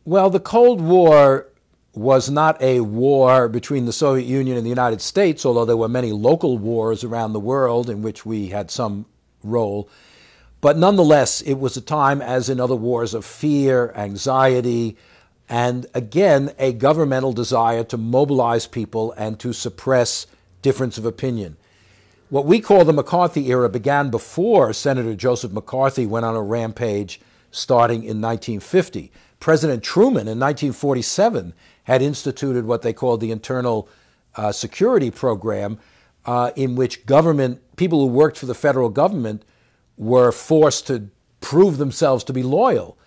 Well, the Cold War was not a war between the Soviet Union and the United States, although there were many local wars around the world in which we had some role. But nonetheless, it was a time, as in other wars, of fear, anxiety, and again, a governmental desire to mobilize people and to suppress difference of opinion. What we call the McCarthy era began before Senator Joseph McCarthy went on a rampage starting in 1950. President Truman in 1947 had instituted what they called the Internal Security Program, in which people who worked for the federal government were forced to prove themselves to be loyal,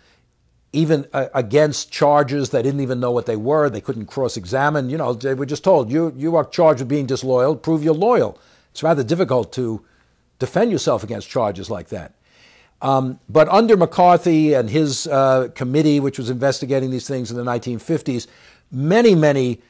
even against charges they didn't even know what they were. They couldn't cross-examine. You know, they were just told, you are charged with being disloyal, prove you're loyal. It's rather difficult to defend yourself against charges like that. But under McCarthy and his committee, which was investigating these things in the 1950s, many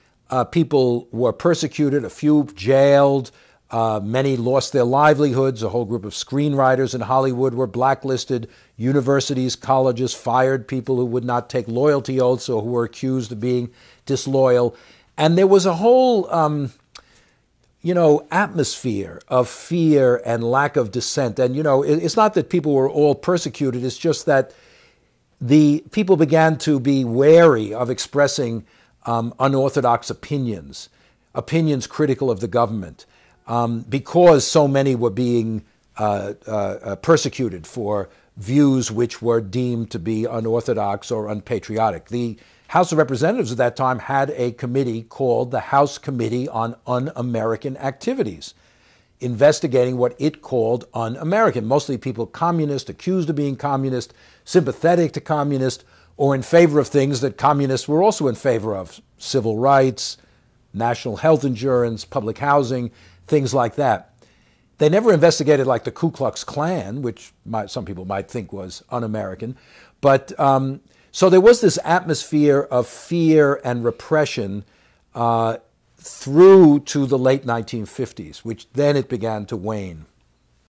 people were persecuted, a few jailed, many lost their livelihoods. A whole group of screenwriters in Hollywood were blacklisted. Universities, colleges fired people who would not take loyalty oaths or who were accused of being disloyal. And there was a whole atmosphere of fear and lack of dissent. And, it's not that people were all persecuted. It's just that the people began to be wary of expressing unorthodox opinions critical of the government, because so many were being persecuted for views which were deemed to be unorthodox or unpatriotic. The House of Representatives at that time had a committee called the House Committee on Un-American Activities, investigating what it called un-American, mostly people communist, accused of being communist, sympathetic to communist, or in favor of things that communists were also in favor of: civil rights, national health insurance, public housing, things like that. They never investigated like the Ku Klux Klan, which some people might think was un-American, but so there was this atmosphere of fear and repression through to the late 1950s, which then it began to wane.